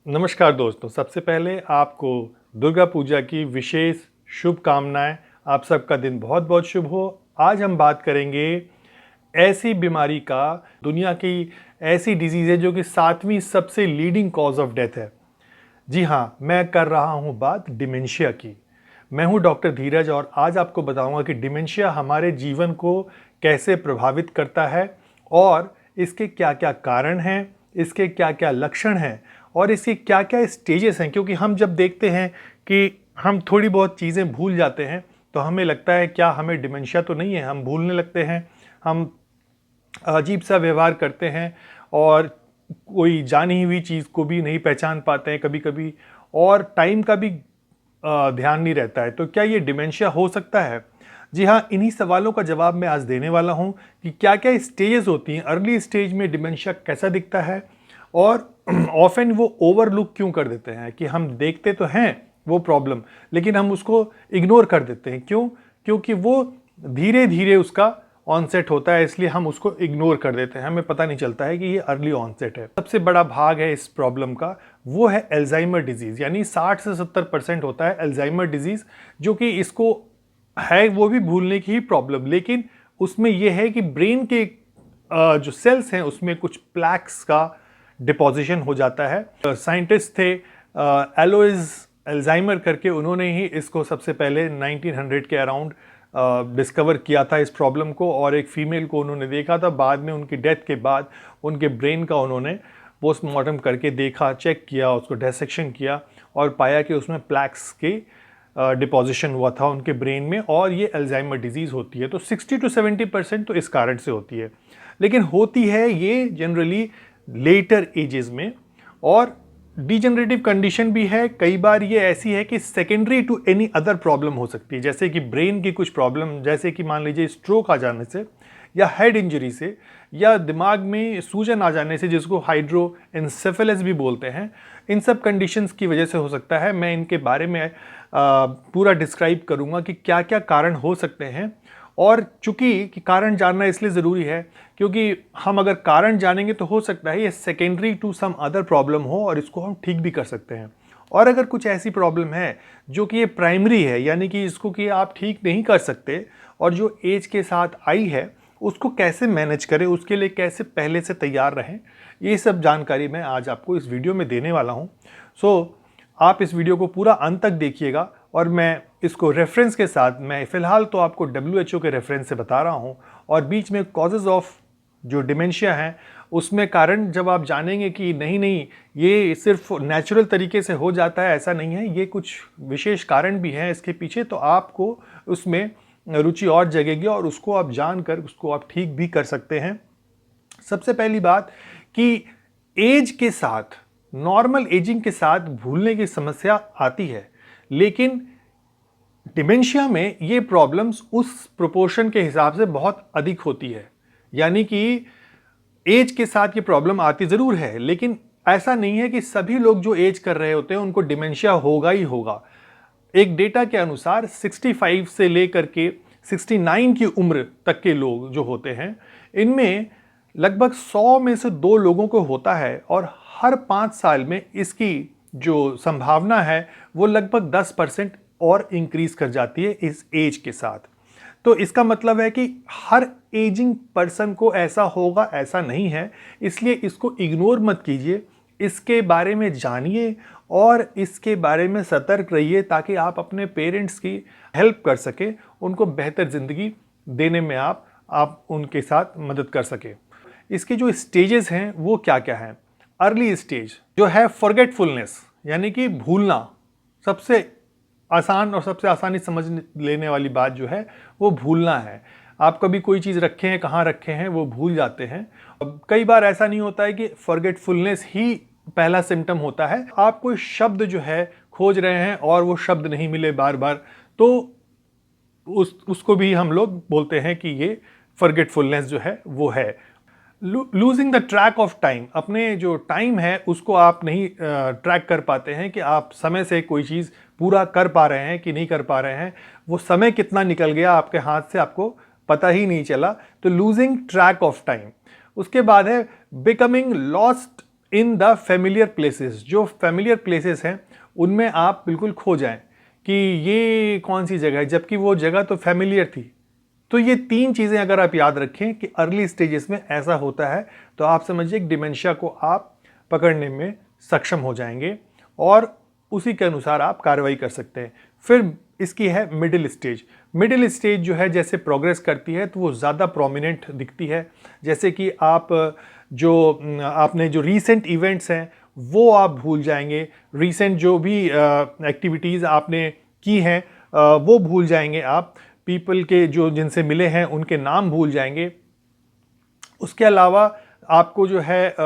नमस्कार दोस्तों, सबसे पहले आपको दुर्गा पूजा की विशेष शुभकामनाएं। आप सबका दिन बहुत बहुत शुभ हो। आज हम बात करेंगे ऐसी बीमारी का, दुनिया की ऐसी डिजीज़ है जो कि 7वीं सबसे लीडिंग कॉज ऑफ डेथ है। जी हाँ, मैं कर रहा हूँ बात डिमेंशिया की। मैं हूँ डॉक्टर धीरज और आज आपको बताऊँगा कि डिमेंशिया हमारे जीवन को कैसे प्रभावित करता है और इसके क्या क्या कारण हैं, इसके क्या क्या लक्षण हैं और इसके क्या क्या स्टेजेस हैं। क्योंकि हम जब देखते हैं कि हम थोड़ी बहुत चीज़ें भूल जाते हैं तो हमें लगता है क्या हमें डिमेंशिया तो नहीं है, हम भूलने लगते हैं, हम अजीब सा व्यवहार करते हैं और कोई जानी हुई चीज़ को भी नहीं पहचान पाते हैं कभी कभी, और टाइम का भी ध्यान नहीं रहता है। तो क्या ये डिमेंशिया हो सकता है? जी हाँ, इन्हीं सवालों का जवाब मैं आज देने वाला हूँ कि क्या क्या स्टेजेस होती हैं, अर्ली स्टेज में डिमेंशिया कैसा दिखता है और ऑफन वो ओवरलुक क्यों कर देते हैं कि हम देखते तो हैं वो प्रॉब्लम लेकिन हम उसको इग्नोर कर देते हैं। क्यों? क्योंकि वो धीरे धीरे उसका ऑनसेट होता है, इसलिए हम उसको इग्नोर कर देते हैं, हमें पता नहीं चलता है कि ये अर्ली ऑनसेट है। सबसे बड़ा भाग है इस प्रॉब्लम का, वो है अल्जाइमर डिजीज़। यानी 60 से 70% होता है अल्जाइमर डिजीज़, जो कि इसको है वो भी भूलने की ही प्रॉब्लम, लेकिन उसमें यह है कि ब्रेन के जो सेल्स हैं उसमें कुछ प्लैक्स का डिपोजिशन हो जाता है। साइंटिस्ट थे एलोइस अल्जाइमर करके, उन्होंने ही इसको सबसे पहले 1900 के अराउंड डिस्कवर किया था इस प्रॉब्लम को, और एक फीमेल को उन्होंने देखा था। बाद में उनकी डेथ के बाद उनके ब्रेन का उन्होंने पोस्टमार्टम करके देखा, चेक किया, उसको डिसेक्शन किया और पाया कि उसमें प्लैक्स के डिपोजिशन हुआ था उनके ब्रेन में, और ये अल्जाइमर डिजीज़ होती है। तो 60 to 70% तो इस कारण से होती है, लेकिन होती है ये जनरली लेटर एजेस में। और डिजेनरेटिव कंडीशन भी है, कई बार ये ऐसी है कि secondary to any other problem हो सकती है, जैसे कि ब्रेन की कुछ प्रॉब्लम, जैसे कि मान लीजिए स्ट्रोक आ जाने से या हेड इंजरी से या दिमाग में सूजन आ जाने से, जिसको हाइड्रोएन्सेफेलस भी बोलते हैं। इन सब कंडीशंस की वजह से हो सकता है। मैं इनके बारे में पूरा डिस्क्राइब करूंगा कि क्या क्या कारण हो सकते हैं, और चूंकि कि कारण जानना इसलिए ज़रूरी है क्योंकि हम अगर कारण जानेंगे तो हो सकता है ये secondary to some other problem हो और इसको हम ठीक भी कर सकते हैं। और अगर कुछ ऐसी प्रॉब्लम है जो कि ये प्राइमरी है, यानी कि इसको कि आप ठीक नहीं कर सकते और जो एज के साथ आई है, उसको कैसे मैनेज करें, उसके लिए कैसे पहले से तैयार रहें, ये सब जानकारी मैं आज आपको इस वीडियो में देने वाला हूँ। सो आप इस वीडियो को पूरा अंत तक देखिएगा, और मैं इसको रेफरेंस के साथ, मैं फ़िलहाल तो आपको WHO के रेफरेंस से बता रहा हूँ, और बीच में कॉजेज़ ऑफ जो डिमेंशिया हैं उसमें कारण जब आप जानेंगे कि नहीं नहीं ये सिर्फ नेचुरल तरीके से हो जाता है, ऐसा नहीं है, ये कुछ विशेष कारण भी हैं इसके पीछे, तो आपको उसमें रुचि और जगेगी और उसको आप जानकर उसको आप ठीक भी कर सकते हैं। सबसे पहली बात कि एज के साथ, नॉर्मल एजिंग के साथ भूलने की समस्या आती है, लेकिन डिमेंशिया में ये प्रॉब्लम्स उस प्रोपोर्शन के हिसाब से बहुत अधिक होती है। यानी कि एज के साथ ये प्रॉब्लम आती ज़रूर है, लेकिन ऐसा नहीं है कि सभी लोग जो एज कर रहे होते हैं उनको डिमेंशिया होगा ही होगा। एक डेटा के अनुसार 65 से लेकर के 69 की उम्र तक के लोग जो होते हैं, इनमें लगभग 100 में से 2 लोगों को होता है, और हर 5 साल में इसकी जो संभावना है वो लगभग 10% और इंक्रीज कर जाती है इस एज के साथ। तो इसका मतलब है कि हर एजिंग पर्सन को ऐसा होगा, ऐसा नहीं है, इसलिए इसको इग्नोर मत कीजिए, इसके बारे में जानिए और इसके बारे में सतर्क रहिए, ताकि आप अपने पेरेंट्स की हेल्प कर सके, उनको बेहतर ज़िंदगी देने में आप उनके साथ मदद कर सके। इसके जो स्टेजेस हैं वो क्या क्या हैं? अर्ली स्टेज जो है फॉरगेटफुलनेस, यानी कि भूलना। सबसे आसान और सबसे आसानी समझ लेने वाली बात जो है वो भूलना है। आप कभी कोई चीज़ रखे हैं, कहाँ रखे हैं, वो भूल जाते हैं। अब कई बार ऐसा नहीं होता है कि फॉरगेटफुलनेस ही पहला सिम्टम होता है, आप कोई शब्द जो है खोज रहे हैं और वो शब्द नहीं मिले बार बार, तो उसको भी हम लोग बोलते हैं कि ये फॉरगेटफुलनेस जो है वो है। Losing the track of time, अपने जो टाइम है उसको आप नहीं ट्रैक कर पाते हैं कि आप समय से कोई चीज़ पूरा कर पा रहे हैं कि नहीं कर पा रहे हैं, वो समय कितना निकल गया आपके हाथ से आपको पता ही नहीं चला। तो लूजिंग ट्रैक ऑफ टाइम। उसके बाद है becoming lost in the familiar places, जो फेमिलियर प्लेसेस हैं उनमें आप बिल्कुल खो जाएं कि ये कौन सी जगह है, जबकि वो जगह तो फेमिलियर थी। तो ये 3 चीज़ें अगर आप याद रखें कि अर्ली स्टेजेस में ऐसा होता है, तो आप समझिए कि डिमेंशिया को आप पकड़ने में सक्षम हो जाएंगे और उसी के अनुसार आप कार्रवाई कर सकते हैं। फिर इसकी है मिडिल स्टेज। मिडिल स्टेज जो है जैसे प्रोग्रेस करती है तो वो ज़्यादा प्रोमिनेंट दिखती है। जैसे कि आपने जो रीसेंट इवेंट्स हैं वो आप भूल जाएंगे, रीसेंट जो भी एक्टिविटीज़ आपने की हैं वो भूल जाएंगे आप, पीपल के जो जिनसे मिले हैं उनके नाम भूल जाएंगे। उसके अलावा आपको जो है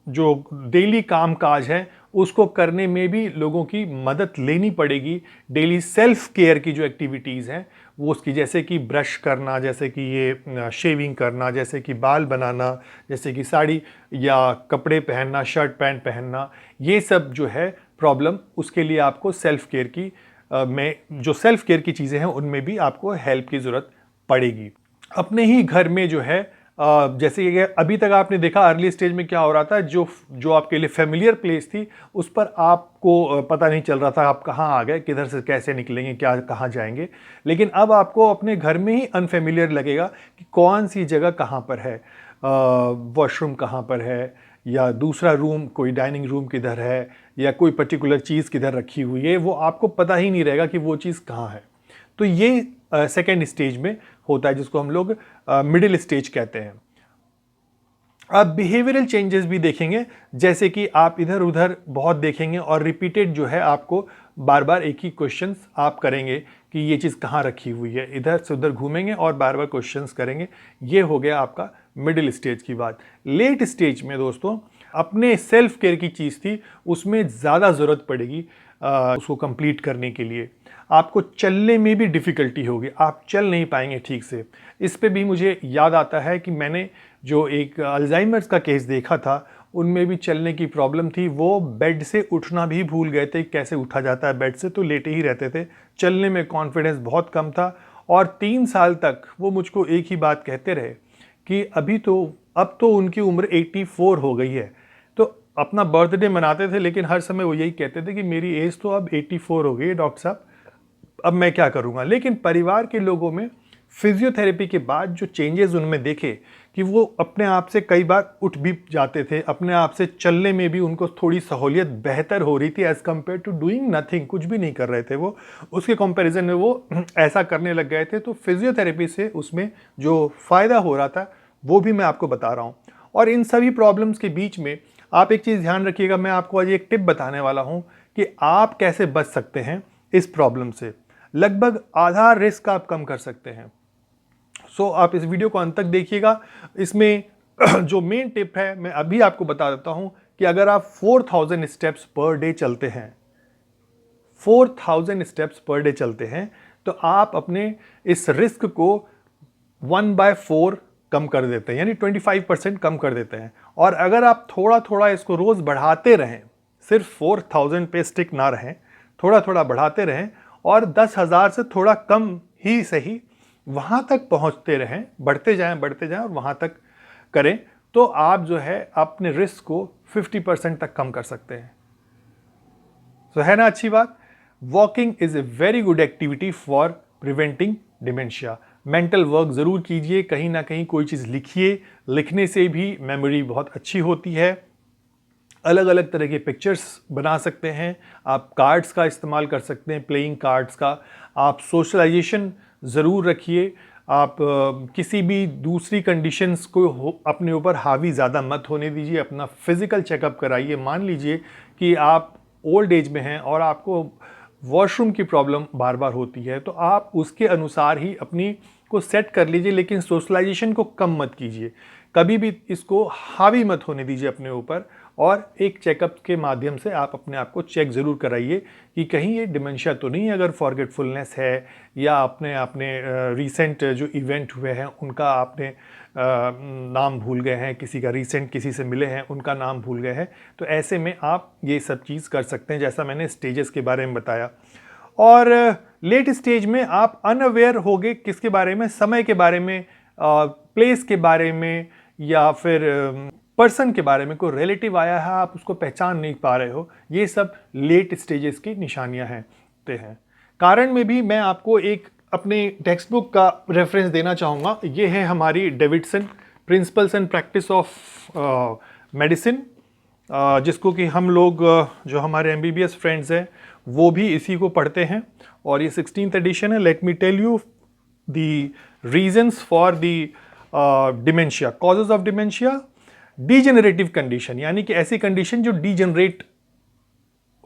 जो डेली काम काज है उसको करने में भी लोगों की मदद लेनी पड़ेगी। डेली सेल्फ केयर की जो एक्टिविटीज़ हैं वो उसकी, जैसे कि ब्रश करना, जैसे कि ये शेविंग करना, जैसे कि बाल बनाना, जैसे कि साड़ी या कपड़े पहनना, शर्ट पैंट पहनना, ये सब जो है प्रॉब्लम, उसके लिए आपको सेल्फ केयर की जो सेल्फ केयर की चीज़ें हैं उनमें भी आपको हेल्प की ज़रूरत पड़ेगी। अपने ही घर में जो है जैसे कि अभी तक आपने देखा अर्ली स्टेज में क्या हो रहा था, जो आपके लिए फेमिलियर प्लेस थी उस पर आपको पता नहीं चल रहा था आप कहाँ आ गए, किधर से कैसे निकलेंगे, क्या कहाँ जाएंगे। लेकिन अब आपको अपने घर में ही अनफेमिलियर लगेगा कि कौन सी जगह कहाँ पर है, वॉशरूम कहाँ पर है, या दूसरा रूम, कोई डाइनिंग रूम किधर है, या कोई पर्टिकुलर चीज़ किधर रखी हुई है, वो आपको पता ही नहीं रहेगा कि वो चीज़ कहाँ है। तो ये सेकेंड स्टेज में होता है जिसको हम लोग मिडिल स्टेज कहते हैं। आप बिहेवियरल चेंजेस भी देखेंगे, जैसे कि आप इधर उधर बहुत देखेंगे और रिपीटेड जो है आपको बार बार एक ही क्वेश्चंस आप करेंगे कि ये चीज़ कहाँ रखी हुई है, इधर से उधर घूमेंगे और बार बार क्वेश्चंस करेंगे। ये हो गया आपका मिडिल स्टेज की बात। लेट स्टेज में दोस्तों अपने सेल्फ केयर की चीज़ थी उसमें ज़्यादा ज़रूरत पड़ेगी उसको कंप्लीट करने के लिए। आपको चलने में भी डिफ़िकल्टी होगी, आप चल नहीं पाएंगे ठीक से। इस पे भी मुझे याद आता है कि मैंने जो एक अल्जाइमर्स का केस देखा था उनमें भी चलने की प्रॉब्लम थी। वो बेड से उठना भी भूल गए थे, कैसे उठा जाता है बेड से, तो लेटे ही रहते थे। चलने में कॉन्फिडेंस बहुत कम था और 3 साल तक वो मुझको एक ही बात कहते रहे कि अब तो उनकी उम्र 84 हो गई है। तो अपना बर्थडे मनाते थे लेकिन हर समय वो यही कहते थे कि मेरी एज तो अब 84 हो गई है डॉक्टर साहब, अब मैं क्या करूँगा। लेकिन परिवार के लोगों में फिजियोथेरेपी के बाद जो चेंजेस उनमें देखे कि वो अपने आप से कई बार उठ भी जाते थे, अपने आप से चलने में भी उनको थोड़ी सहूलियत बेहतर हो रही थी as compare to doing nothing, कुछ भी नहीं कर रहे थे वो, उसके कंपैरिजन में वो ऐसा करने लग गए थे। तो फिजियोथेरेपी से उसमें जो फ़ायदा हो रहा था वो भी मैं आपको बता रहा हूँ। और इन सभी प्रॉब्लम्स के बीच में आप एक चीज़ ध्यान रखिएगा, मैं आपको आज एक टिप बताने वाला हूँ कि आप कैसे बच सकते हैं इस प्रॉब्लम से। लगभग आधा रिस्क आप कम कर सकते हैं। सो आप इस वीडियो को अंत तक देखिएगा। इसमें जो मेन टिप है मैं अभी आपको बता देता हूं कि अगर आप 4000 स्टेप्स पर डे चलते हैं, 4000 स्टेप्स पर डे चलते हैं, तो आप अपने इस रिस्क को 1/4 कम कर देते हैं, यानी 25% कम कर देते हैं। और अगर आप थोड़ा थोड़ा इसको रोज़ बढ़ाते रहें, सिर्फ 4000 पे स्टिक ना रहें, थोड़ा थोड़ा बढ़ाते रहें और 10,000 से थोड़ा कम ही सही वहाँ तक पहुँचते रहें, बढ़ते जाएं और वहाँ तक करें, तो आप जो है अपने रिस्क को 50% तक कम कर सकते हैं। तो है ना अच्छी बात। Walking is a very good activity for preventing dementia. Mental work ज़रूर कीजिए, कहीं ना कहीं कोई चीज़ लिखिए, लिखने से भी मेमोरी बहुत अच्छी होती है। अलग अलग तरह के पिक्चर्स बना सकते हैं, आप कार्ड्स का इस्तेमाल कर सकते हैं, प्लेइंग कार्ड्स का। आप सोशलाइजेशन ज़रूर रखिए, आप किसी भी दूसरी कंडीशंस को अपने ऊपर हावी ज़्यादा मत होने दीजिए। अपना फिज़िकल चेकअप कराइए। मान लीजिए कि आप ओल्ड एज में हैं और आपको वॉशरूम की प्रॉब्लम बार बार होती है, तो आप उसके अनुसार ही अपनी को सेट कर लीजिए, लेकिन सोशलाइजेशन को कम मत कीजिए। कभी भी इसको हावी मत होने दीजिए अपने ऊपर, और एक चेकअप के माध्यम से आप अपने आप को चेक ज़रूर कराइए कि कहीं ये डिमेंशिया तो नहीं है। अगर फॉरगेटफुलनेस है या आपने रीसेंट जो इवेंट हुए हैं उनका आपने नाम भूल गए हैं, किसी का रीसेंट किसी से मिले हैं उनका नाम भूल गए हैं, तो ऐसे में आप ये सब चीज़ कर सकते हैं, जैसा मैंने स्टेजेस के बारे में बताया। और लेट स्टेज में आप अनअवेयर होगे किसके बारे में, समय के बारे में, प्लेस के बारे में, या फिर पर्सन के बारे में कोई रिलेटिव आया है, आप उसको पहचान नहीं पा रहे हो, ये सब लेट स्टेजेस की निशानियां हैं। कारण में भी मैं आपको एक अपने टेक्स्ट बुक का रेफरेंस देना चाहूँगा। ये है हमारी Davidson principles and practice of medicine, जिसको कि हम लोग जो हमारे MBBS फ्रेंड्स हैं वो भी इसी को पढ़ते हैं, और ये 16th एडिशन है। Let me tell you the reasons for the dementia, causes of dementia. Degenerative condition, यानी कि ऐसी कंडीशन जो डीजेनरेट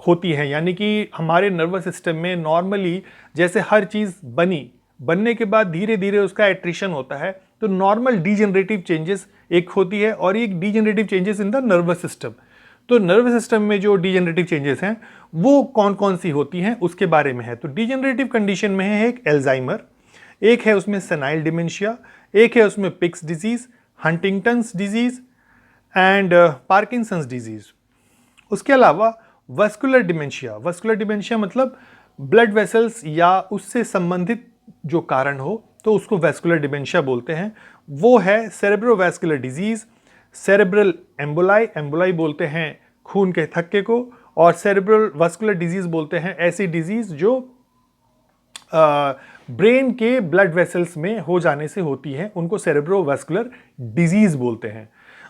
होती है, यानी कि हमारे नर्वस सिस्टम में नॉर्मली जैसे हर चीज़ बनने के बाद धीरे धीरे उसका एट्रिशन होता है, तो नॉर्मल डीजेनरेटिव चेंजेस एक होती है और एक degenerative changes in the nervous system. तो नर्वस सिस्टम में जो डीजेनरेटिव चेंजेस हैं वो कौन कौन सी होती हैं उसके बारे में है। तो डीजेनरेटिव कंडीशन में है एक एल्जाइमर, एक है उसमें सेनाइल डिमेंशिया, एक है उसमें Pick's disease, Huntington's disease and Parkinson's disease. उसके अलावा वस्कुलर डिमेंशिया मतलब ब्लड वेसल्स या उससे संबंधित जो कारण हो तो उसको वैस्कुलर डिमेंशिया बोलते हैं। वो है सेरेब्रोवैस्कुलर डिजीज, सेरेब्रल एम्बोलाई बोलते हैं खून के थक्के को, और सेरेब्रल वस्कुलर डिजीज बोलते हैं ऐसी डिजीज जो ब्रेन के ब्लड वेसल्स में हो जाने से होती है, उनको सेरेब्रोवैस्कुलर डिजीज बोलते हैं।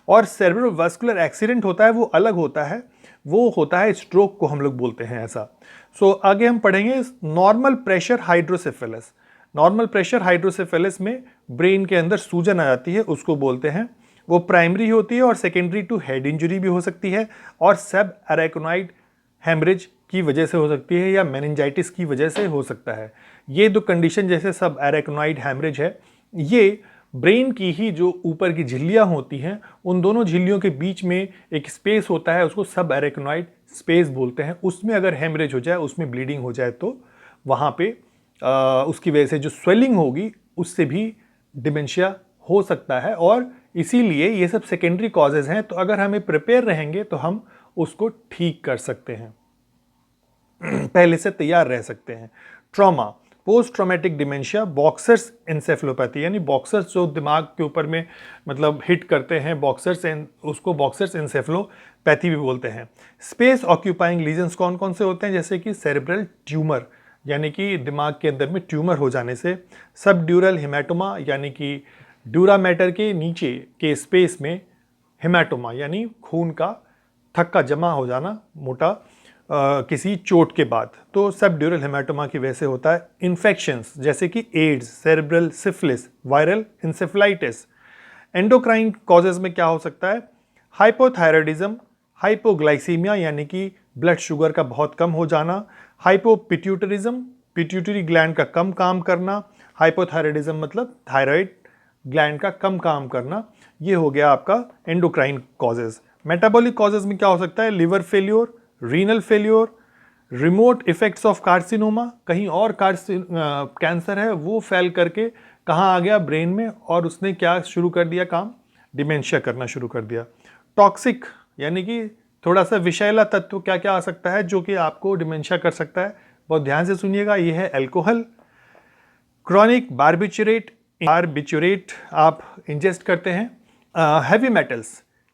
और सेरेब्रोवैस्कुलर एक्सीडेंट होता है वो अलग होता है, वो होता है स्ट्रोक को हम लोग बोलते हैं ऐसा। सो आगे हम पढ़ेंगे normal pressure hydrocephalus. Normal pressure hydrocephalus में ब्रेन के अंदर सूजन आ जाती है, उसको बोलते हैं। वो प्राइमरी होती है और सेकेंडरी टू हेड इंजरी भी हो सकती है, और सब अरेक्नोइड हेमरेज की वजह से हो सकती है या मेनिंजाइटिस की वजह से हो सकता है। ये दो कंडीशन जैसे सब अरेक्नोइड हेमरेज है, ये ब्रेन की ही जो ऊपर की झिल्लियां होती हैं उन दोनों झिल्लियों के बीच में एक स्पेस होता है, उसको सब अरेक्नोइड स्पेस बोलते हैं। उसमें अगर हेमरेज हो जाए, उसमें ब्लीडिंग हो जाए तो वहाँ पे उसकी वजह से जो स्वेलिंग होगी उससे भी डिमेंशिया हो सकता है, और इसीलिए ये सब सेकेंडरी कॉजेज हैं। तो अगर हमें प्रिपेयर रहेंगे तो हम उसको ठीक कर सकते हैं, पहले से तैयार रह सकते हैं। Trauma, post traumatic dementia, boxers encephalopathy, यानी बॉक्सर्स जो दिमाग के ऊपर में मतलब हिट करते हैं बॉक्सर्स, उसको बॉक्सर्स एंसेफेलोपैथी भी बोलते हैं। स्पेस ऑक्यूपाइंग लीजन्स कौन कौन से होते हैं, जैसे कि सेरेब्रल ट्यूमर, यानी कि दिमाग के अंदर में ट्यूमर हो जाने से। सबड्यूरल हेमाटोमा, यानी कि ड्यूरा मैटर के नीचे के स्पेस में हेमाटोमा, यानी खून का थक्का जमा हो जाना मोटा किसी चोट के बाद, तो सबड्यूरल हेमाटोमा की वजह से होता है। इन्फेक्शंस जैसे कि AIDS, cerebral syphilis, viral encephalitis. Endocrine causes में क्या हो सकता है, हाइपोथायराइडिज्म, हाइपोग्लाइसीमिया यानी कि ब्लड शुगर का बहुत कम हो जाना, हाइपोपिट्यूटरिज्म, पिट्यूटरी ग्लैंड का कम काम करना, हाइपोथायराइडिज्म मतलब थायराइड ग्लैंड का कम काम करना, ये हो गया आपका एंडोक्राइन कॉजेज। मेटाबॉलिक कॉजेज में क्या हो सकता है, liver failure, renal failure, remote effects of carcinoma, कहीं और कैंसर है वो फैल करके कहाँ आ गया, ब्रेन में, और उसने क्या शुरू कर दिया काम, डिमेंशिया करना शुरू कर दिया। टॉक्सिक यानी कि थोड़ा सा विषैला तत्व क्या क्या आ सकता है जो कि आपको डिमेंशिया कर सकता है, बहुत ध्यान से सुनिएगा। ये है अल्कोहल, क्रॉनिक बारबिचुरेट आप इंजेस्ट करते हैं,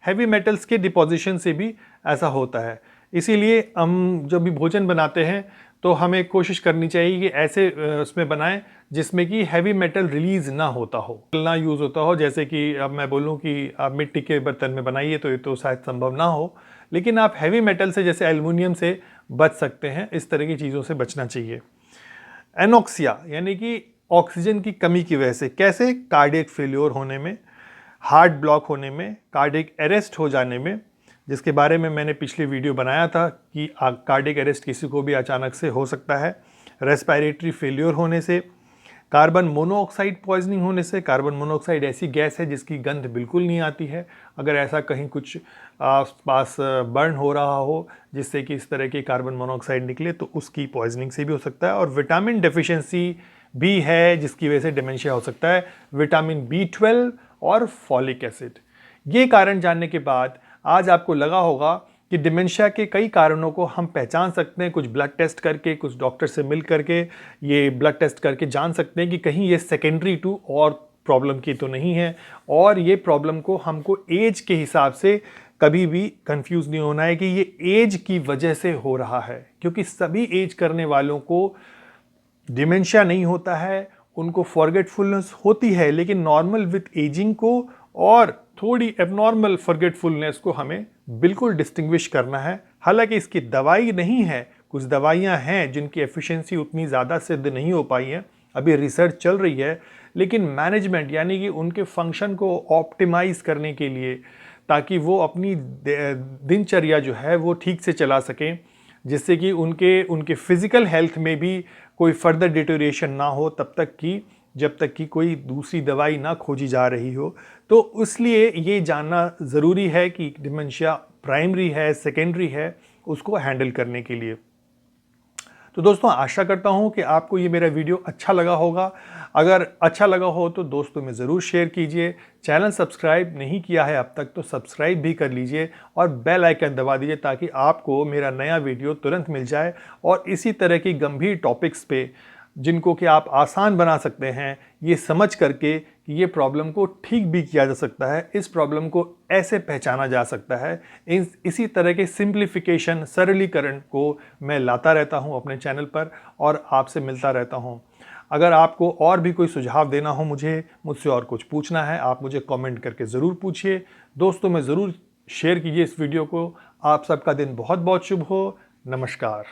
हैवी मेटल्स के डिपोजिशन से भी ऐसा होता है। इसीलिए हम जब भी भोजन बनाते हैं तो हमें कोशिश करनी चाहिए कि ऐसे उसमें बनाएं जिसमें कि हैवी मेटल रिलीज ना होता हो, ना यूज़ होता हो। जैसे कि अब मैं बोलूं कि आप मिट्टी के बर्तन में बनाइए तो ये तो शायद संभव ना हो, लेकिन आप हैवी मेटल से जैसे एल्युमिनियम से बच सकते हैं। इस तरह की चीज़ों से बचना चाहिए। एनोक्सिया यानी कि ऑक्सीजन की कमी की वजह से, कैसे, कार्डियक फेल्योर होने में, हार्ट ब्लॉक होने में, कार्डियक अरेस्ट हो जाने में, जिसके बारे में मैंने पिछले वीडियो बनाया था कि कार्डियक अरेस्ट किसी को भी अचानक से हो सकता है, रेस्पिरेटरी फेल्योर होने से, कार्बन मोनोऑक्साइड पॉइजनिंग होने से। कार्बन मोनोऑक्साइड ऐसी गैस है जिसकी गंध बिल्कुल नहीं आती है, अगर ऐसा कहीं कुछ आसपास बर्न हो रहा हो जिससे कि इस तरह की कार्बन मोनोऑक्साइड निकले तो उसकी पॉइजनिंग से भी हो सकता है। और विटामिन डेफिशिएंसी भी है जिसकी वजह से डिमेंशिया हो सकता है, विटामिन B12 और फॉलिक एसिड। ये कारण जानने के बाद आज आपको लगा होगा कि डिमेंशिया के कई कारणों को हम पहचान सकते हैं, कुछ ब्लड टेस्ट करके, कुछ डॉक्टर से मिल करके, ये ब्लड टेस्ट करके जान सकते हैं कि कहीं ये सेकेंडरी टू और प्रॉब्लम की तो नहीं है, और ये प्रॉब्लम को हमको एज के हिसाब से कभी भी कंफ्यूज नहीं होना है कि ये एज की वजह से हो रहा है, क्योंकि सभी एज करने वालों को डिमेंशिया नहीं होता है, उनको फॉरगेटफुलनेस होती है, लेकिन नॉर्मल विथ एजिंग को और थोड़ी एबनॉर्मल फॉरगेटफुलनेस को हमें बिल्कुल डिस्टिंग्विश करना है। हालांकि इसकी दवाई नहीं है, कुछ दवाइयां हैं जिनकी एफिशिएंसी उतनी ज़्यादा सिद्ध नहीं हो पाई है, अभी रिसर्च चल रही है, लेकिन मैनेजमेंट यानी कि उनके फंक्शन को ऑप्टिमाइज करने के लिए, ताकि वो अपनी दिनचर्या जो है वो ठीक से चला सकें, जिससे कि उनके फिजिकल हेल्थ में भी कोई फर्दर डिटोरिएशन ना हो, जब तक कि कोई दूसरी दवाई ना खोजी जा रही हो। तो इसलिए ये जानना ज़रूरी है कि डिमेंशिया प्राइमरी है, सेकेंडरी है, उसको हैंडल करने के लिए। तो दोस्तों, आशा करता हूँ कि आपको ये मेरा वीडियो अच्छा लगा होगा। अगर अच्छा लगा हो तो दोस्तों में ज़रूर शेयर कीजिए। चैनल सब्सक्राइब नहीं किया है अब तक तो सब्सक्राइब भी कर लीजिए और बेल आइकन दबा दीजिए, ताकि आपको मेरा नया वीडियो तुरंत मिल जाए। और इसी तरह की गंभीर टॉपिक्स पे, जिनको कि आप आसान बना सकते हैं, ये समझ करके कि ये प्रॉब्लम को ठीक भी किया जा सकता है, इस प्रॉब्लम को ऐसे पहचाना जा सकता है, इसी तरह के सिंप्लीफिकेशन, सरलीकरण को मैं लाता रहता हूँ अपने चैनल पर और आपसे मिलता रहता हूँ। अगर आपको और भी कोई सुझाव देना हो, मुझसे और कुछ पूछना है, आप मुझे कमेंट करके ज़रूर पूछिए। दोस्तों में ज़रूर शेयर कीजिए इस वीडियो को। आप सबका दिन बहुत बहुत शुभ हो। नमस्कार।